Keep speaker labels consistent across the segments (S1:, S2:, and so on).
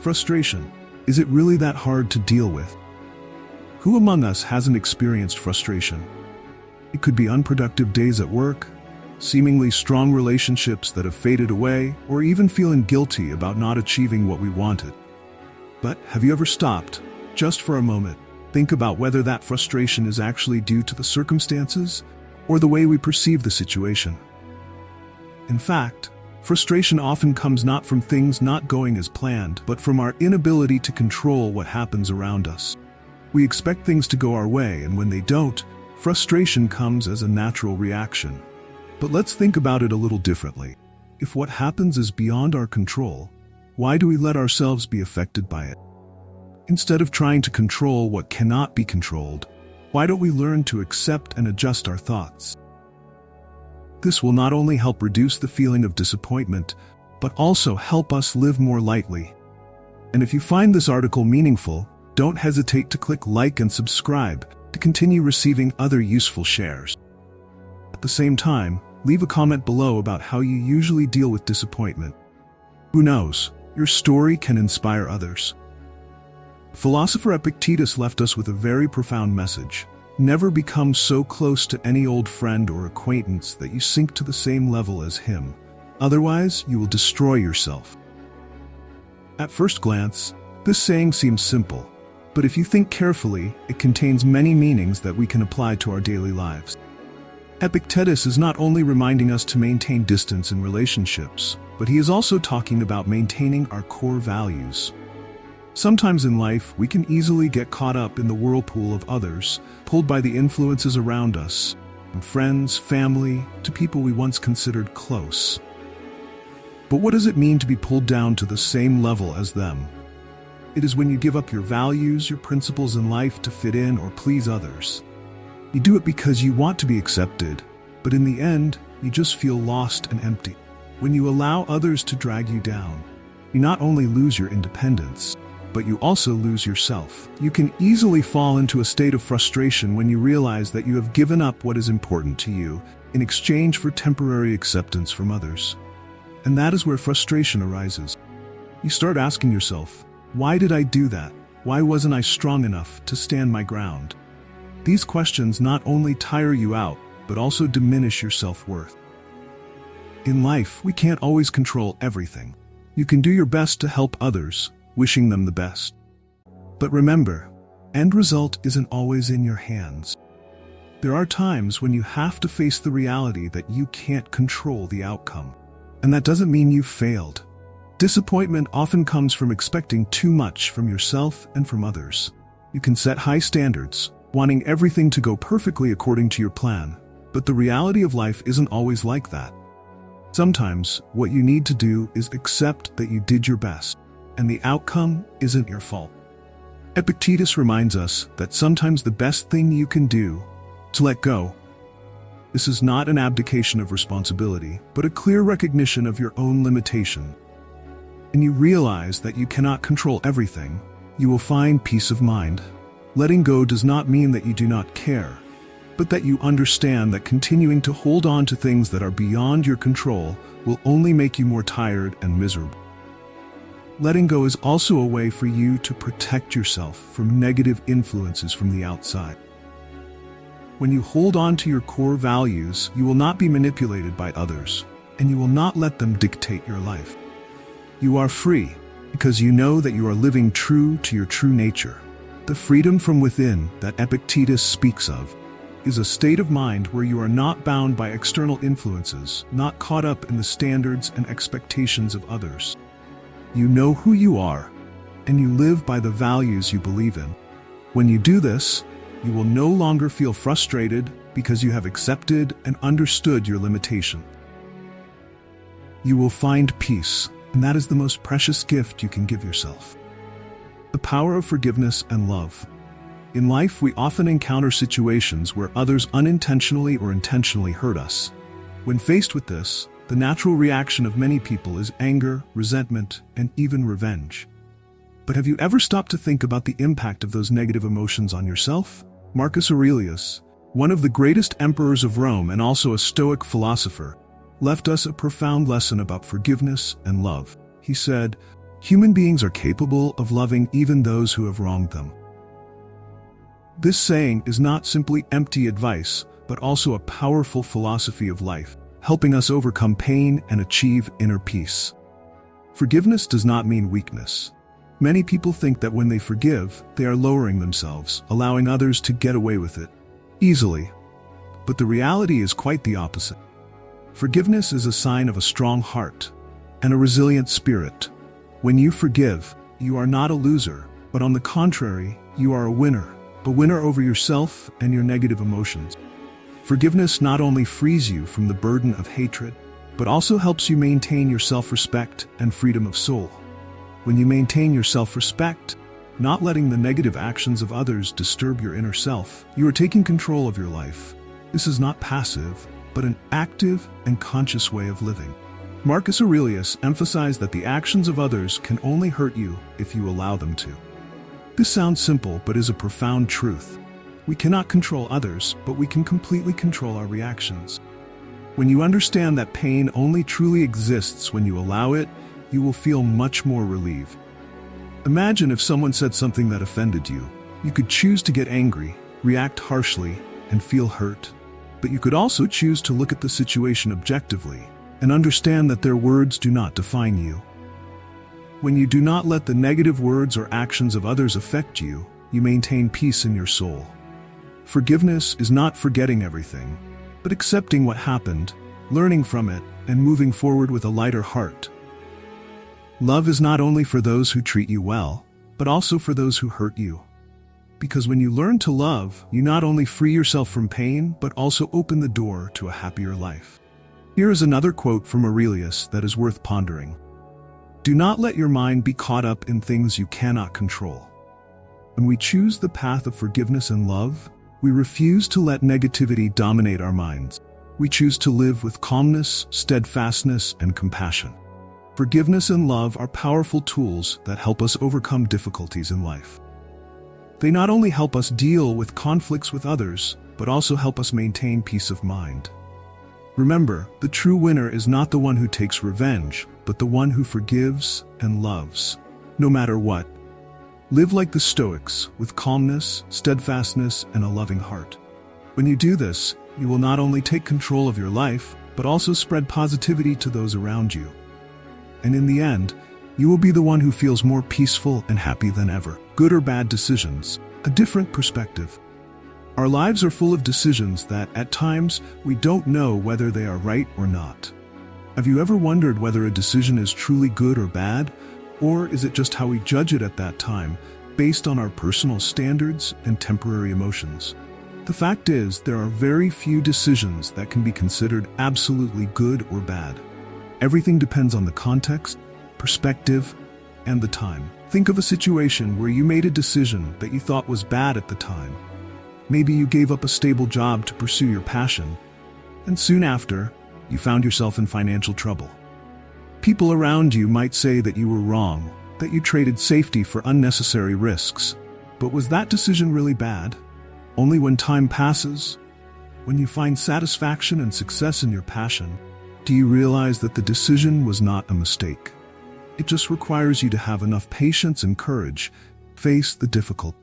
S1: Frustration. Is it really that hard to deal with? Who among us hasn't experienced frustration? It could be unproductive days at work, seemingly strong relationships that have faded away, or even feeling guilty about not achieving what we wanted. But have you ever stopped, just for a moment, think about whether that frustration is actually due to the circumstances or the way we perceive the situation? In fact, frustration often comes not from things not going as planned, but from our inability to control what happens around us. We expect things to go our way, and when they don't, frustration comes as a natural reaction. But let's think about it a little differently. If what happens is beyond our control, why do we let ourselves be affected by it? Instead of trying to control what cannot be controlled, why don't we learn to accept and adjust our thoughts? This will not only help reduce the feeling of disappointment, but also help us live more lightly. And if you find this article meaningful, don't hesitate to click like and subscribe to continue receiving other useful shares. At the same time, leave a comment below about how you usually deal with disappointment. Who knows, your story can inspire others. Philosopher Epictetus left us with a very profound message. Never become so close to any old friend or acquaintance that you sink to the same level as him. Otherwise, you will destroy yourself. At first glance, this saying seems simple, but if you think carefully, it contains many meanings that we can apply to our daily lives. Epictetus is not only reminding us to maintain distance in relationships, but he is also talking about maintaining our core values. Sometimes in life, we can easily get caught up in the whirlpool of others, pulled by the influences around us, from friends, family, to people we once considered close. But what does it mean to be pulled down to the same level as them? It is when you give up your values, your principles in life to fit in or please others. You do it because you want to be accepted, but in the end, you just feel lost and empty. When you allow others to drag you down, you not only lose your independence, but you also lose yourself. You can easily fall into a state of frustration when you realize that you have given up what is important to you in exchange for temporary acceptance from others. And that is where frustration arises. You start asking yourself, why did I do that? Why wasn't I strong enough to stand my ground? These questions not only tire you out, but also diminish your self-worth. In life, we can't always control everything. You can do your best to help others, wishing them the best. But remember, end result isn't always in your hands. There are times when you have to face the reality that you can't control the outcome. And that doesn't mean you've failed. Disappointment often comes from expecting too much from yourself and from others. You can set high standards, wanting everything to go perfectly according to your plan, but the reality of life isn't always like that. Sometimes, what you need to do is accept that you did your best, and the outcome isn't your fault. Epictetus reminds us that sometimes the best thing you can do is to let go. This is not an abdication of responsibility, but a clear recognition of your own limitation. And you realize that you cannot control everything, you will find peace of mind. Letting go does not mean that you do not care, but that you understand that continuing to hold on to things that are beyond your control will only make you more tired and miserable. Letting go is also a way for you to protect yourself from negative influences from the outside. When you hold on to your core values, you will not be manipulated by others, and you will not let them dictate your life. You are free because you know that you are living true to your true nature. The freedom from within that Epictetus speaks of is a state of mind where you are not bound by external influences, not caught up in the standards and expectations of others. You know who you are, and you live by the values you believe in. When you do this, you will no longer feel frustrated because you have accepted and understood your limitation. You will find peace, and that is the most precious gift you can give yourself. The power of forgiveness and love. In life, we often encounter situations where others unintentionally or intentionally hurt us. When faced with this, the natural reaction of many people is anger, resentment, and even revenge. But have you ever stopped to think about the impact of those negative emotions on yourself? Marcus Aurelius, one of the greatest emperors of Rome and also a Stoic philosopher, left us a profound lesson about forgiveness and love. He said, Human beings are capable of loving even those who have wronged them. This saying is not simply empty advice, but also a powerful philosophy of life, helping us overcome pain and achieve inner peace. Forgiveness does not mean weakness. Many people think that when they forgive, they are lowering themselves, allowing others to get away with it easily. But the reality is quite the opposite. Forgiveness is a sign of a strong heart and a resilient spirit. When you forgive, you are not a loser, but on the contrary, you are a winner over yourself and your negative emotions. Forgiveness not only frees you from the burden of hatred, but also helps you maintain your self-respect and freedom of soul. When you maintain your self-respect, not letting the negative actions of others disturb your inner self, you are taking control of your life. This is not passive, but an active and conscious way of living. Marcus Aurelius emphasized that the actions of others can only hurt you if you allow them to. This sounds simple, but is a profound truth. We cannot control others, but we can completely control our reactions. When you understand that pain only truly exists when you allow it, you will feel much more relieved. Imagine if someone said something that offended you. You could choose to get angry, react harshly, and feel hurt. But you could also choose to look at the situation objectively and understand that their words do not define you. When you do not let the negative words or actions of others affect you, you maintain peace in your soul. Forgiveness is not forgetting everything, but accepting what happened, learning from it, and moving forward with a lighter heart. Love is not only for those who treat you well, but also for those who hurt you. Because when you learn to love, you not only free yourself from pain, but also open the door to a happier life. Here is another quote from Aurelius that is worth pondering. Do not let your mind be caught up in things you cannot control. When we choose the path of forgiveness and love, we refuse to let negativity dominate our minds. We choose to live with calmness, steadfastness, and compassion. Forgiveness and love are powerful tools that help us overcome difficulties in life. They not only help us deal with conflicts with others, but also help us maintain peace of mind. Remember, the true winner is not the one who takes revenge, but the one who forgives and loves, no matter what. Live like the Stoics, with calmness, steadfastness, and a loving heart. When you do this, you will not only take control of your life, but also spread positivity to those around you. And in the end, you will be the one who feels more peaceful and happy than ever. Good or bad decisions, a different perspective. Our lives are full of decisions that, at times, we don't know whether they are right or not. Have you ever wondered whether a decision is truly good or bad, or is it just how we judge it at that time, based on our personal standards and temporary emotions? The fact is, there are very few decisions that can be considered absolutely good or bad. Everything depends on the context, perspective, and the time. Think of a situation where you made a decision that you thought was bad at the time. Maybe you gave up a stable job to pursue your passion, and soon after, you found yourself in financial trouble. People around you might say that you were wrong, that you traded safety for unnecessary risks. But was that decision really bad? Only when time passes, when you find satisfaction and success in your passion, do you realize that the decision was not a mistake. It just requires you to have enough patience and courage to face the difficult.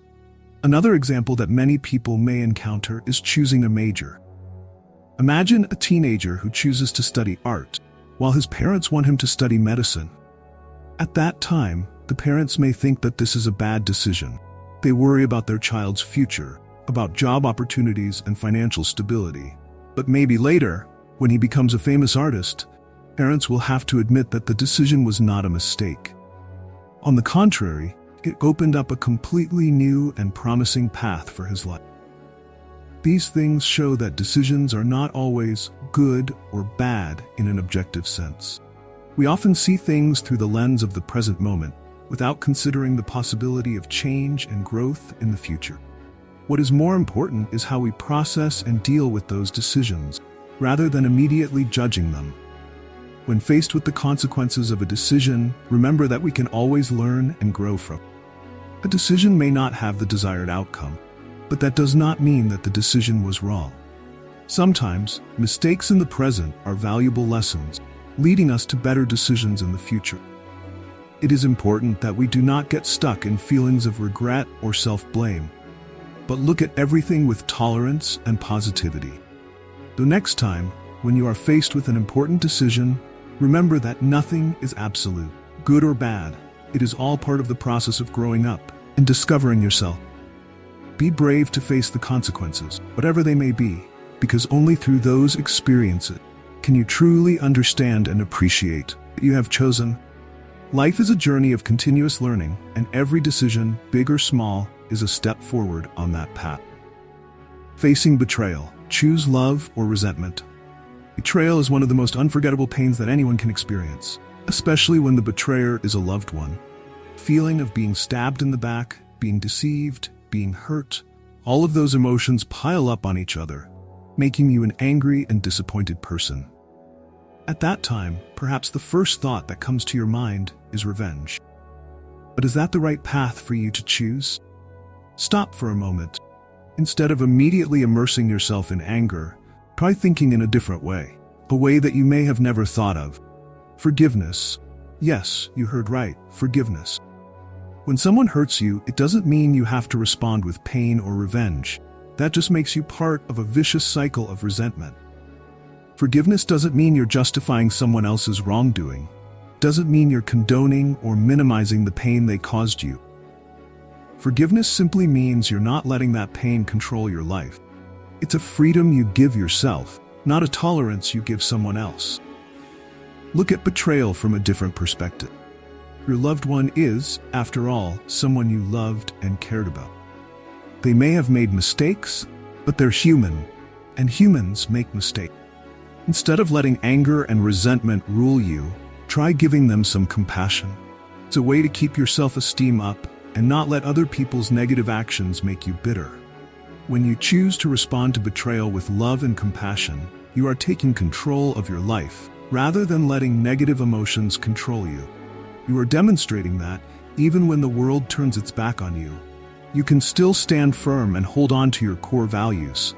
S1: Another example that many people may encounter is choosing a major. Imagine a teenager who chooses to study art, while his parents want him to study medicine. At that time, the parents may think that this is a bad decision. They worry about their child's future, about job opportunities and financial stability. But maybe later, when he becomes a famous artist, parents will have to admit that the decision was not a mistake. On the contrary, it opened up a completely new and promising path for his life. These things show that decisions are not always good or bad in an objective sense. We often see things through the lens of the present moment, without considering the possibility of change and growth in the future. What is more important is how we process and deal with those decisions, rather than immediately judging them. When faced with the consequences of a decision, remember that we can always learn and grow from it. A decision may not have the desired outcome, but that does not mean that the decision was wrong. Sometimes, mistakes in the present are valuable lessons, leading us to better decisions in the future. It is important that we do not get stuck in feelings of regret or self-blame, but look at everything with tolerance and positivity. The next time, when you are faced with an important decision, remember that nothing is absolute, good or bad. It is all part of the process of growing up and discovering yourself. Be brave to face the consequences, whatever they may be, because only through those experiences can you truly understand and appreciate what you have chosen. Life is a journey of continuous learning, and every decision, big or small, is a step forward on that path. Facing betrayal. Choose love or resentment. Betrayal is one of the most unforgettable pains that anyone can experience, especially when the betrayer is a loved one. Feeling of being stabbed in the back, being deceived, being hurt, all of those emotions pile up on each other, making you an angry and disappointed person. At that time, perhaps the first thought that comes to your mind is revenge. But is that the right path for you to choose? Stop for a moment. Instead of immediately immersing yourself in anger, try thinking in a different way, a way that you may have never thought of. Forgiveness. Yes, you heard right, forgiveness. When someone hurts you, it doesn't mean you have to respond with pain or revenge. That just makes you part of a vicious cycle of resentment. Forgiveness doesn't mean you're justifying someone else's wrongdoing. It doesn't mean you're condoning or minimizing the pain they caused you. Forgiveness simply means you're not letting that pain control your life. It's a freedom you give yourself, not a tolerance you give someone else. Look at betrayal from a different perspective. Your loved one is, after all, someone you loved and cared about. They may have made mistakes, but they're human, and humans make mistakes. Instead of letting anger and resentment rule you, try giving them some compassion. It's a way to keep your self-esteem up and not let other people's negative actions make you bitter. When you choose to respond to betrayal with love and compassion, you are taking control of your life, rather than letting negative emotions control you. You are demonstrating that, even when the world turns its back on you, you can still stand firm and hold on to your core values.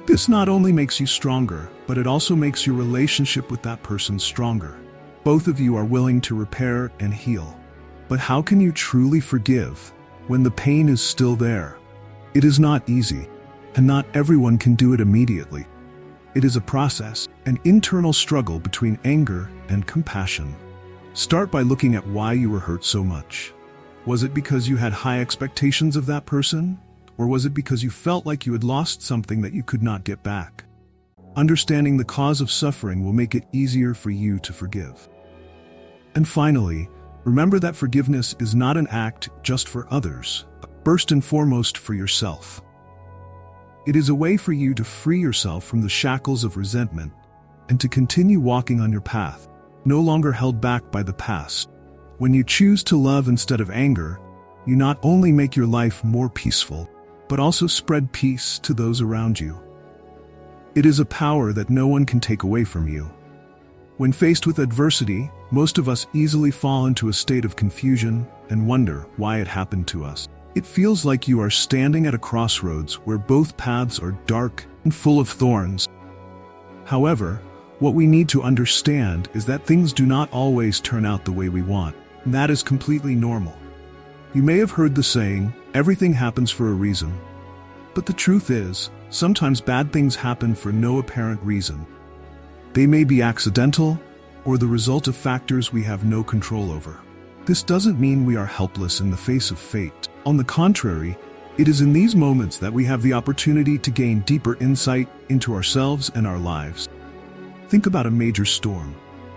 S1: This not only makes you stronger, but it also makes your relationship with that person stronger. Both of you are willing to repair and heal. But how can you truly forgive when the pain is still there? It is not easy, and not everyone can do it immediately. It is a process, an internal struggle between anger and compassion. Start by looking at why you were hurt so much. Was it because you had high expectations of that person? Or was it because you felt like you had lost something that you could not get back? Understanding the cause of suffering will make it easier for you to forgive. And finally, remember that forgiveness is not an act just for others, but first and foremost for yourself. It is a way for you to free yourself from the shackles of resentment and to continue walking on your path, no longer held back by the past. When you choose to love instead of anger, you not only make your life more peaceful, but also spread peace to those around you. It is a power that no one can take away from you. When faced with adversity, most of us easily fall into a state of confusion and wonder why it happened to us. It feels like you are standing at a crossroads where both paths are dark and full of thorns. However, what we need to understand is that things do not always turn out the way we want, and that is completely normal. You may have heard the saying, everything happens for a reason. But the truth is, sometimes bad things happen for no apparent reason. They may be accidental, or the result of factors we have no control over. This doesn't mean we are helpless in the face of fate. On the contrary, it is in these moments that we have the opportunity to gain deeper insight into ourselves and our lives. Think about a major storm.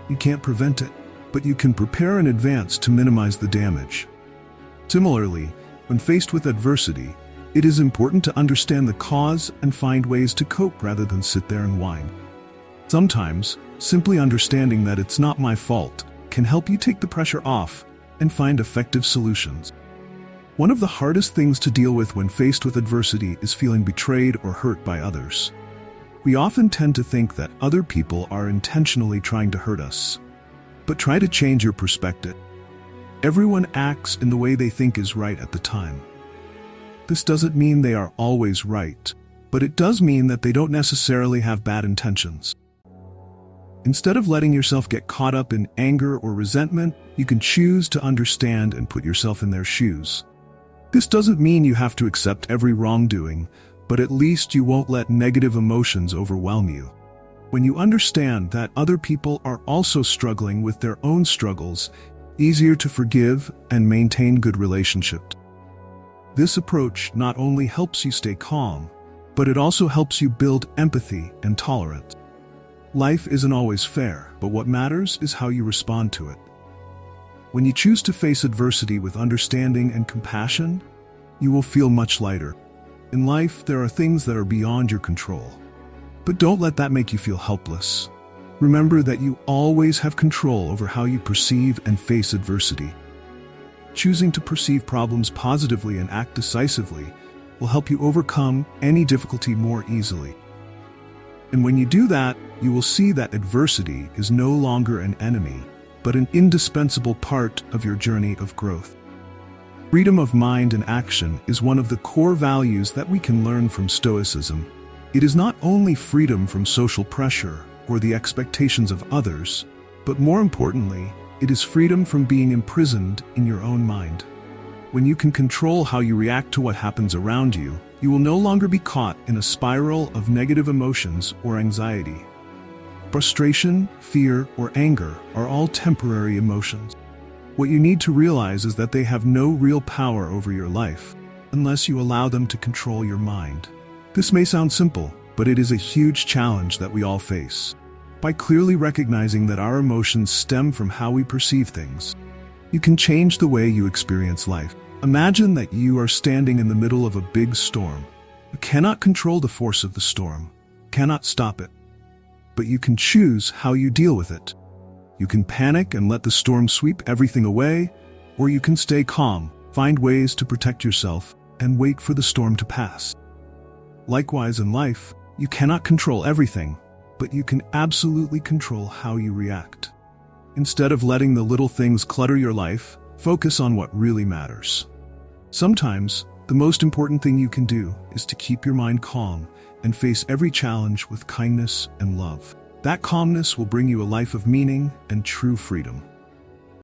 S1: You can't prevent it, but you can prepare in advance to minimize the damage. Similarly, when faced with adversity, it is important to understand the cause and find ways to cope rather than sit there and whine. Sometimes, simply understanding that it's not my fault can help you take the pressure off and find effective solutions. One of the hardest things to deal with when faced with adversity is feeling betrayed or hurt by others. We often tend to think that other people are intentionally trying to hurt us. But try to change your perspective. Everyone acts in the way they think is right at the time. This doesn't mean they are always right, but it does mean that they don't necessarily have bad intentions. Instead of letting yourself get caught up in anger or resentment, You can choose to understand and put yourself in their shoes. This doesn't mean you have to accept every wrongdoing, but at least you won't let negative emotions overwhelm you. When you understand that other people are also struggling with their own struggles, it's easier to forgive and maintain good relationships. This approach not only helps you stay calm, but it also helps you build empathy and tolerance. Life isn't always fair, but what matters is how you respond to it. When you choose to face adversity with understanding and compassion, you will feel much lighter. In life, there are things that are beyond your control. But don't let that make you feel helpless. Remember that you always have control over how you perceive and face adversity. Choosing to perceive problems positively and act decisively will help you overcome any difficulty more easily. And when you do that, you will see that adversity is no longer an enemy, but an indispensable part of your journey of growth. Freedom of mind and action is one of the core values that we can learn from Stoicism. It is not only freedom from social pressure or the expectations of others, but more importantly, it is freedom from being imprisoned in your own mind. When you can control how you react to what happens around you, you will no longer be caught in a spiral of negative emotions or anxiety. Frustration, fear, or anger are all temporary emotions. What you need to realize is that they have no real power over your life unless you allow them to control your mind. This may sound simple, but it is a huge challenge that we all face. By clearly recognizing that our emotions stem from how we perceive things, you can change the way you experience life. Imagine that you are standing in the middle of a big storm. You cannot control the force of the storm, cannot stop it, but you can choose how you deal with it. You can panic and let the storm sweep everything away, or you can stay calm, find ways to protect yourself, and wait for the storm to pass. Likewise in life, you cannot control everything, but you can absolutely control how you react. Instead of letting the little things clutter your life, focus on what really matters. Sometimes, the most important thing you can do is to keep your mind calm and face every challenge with kindness and love. That calmness will bring you a life of meaning and true freedom.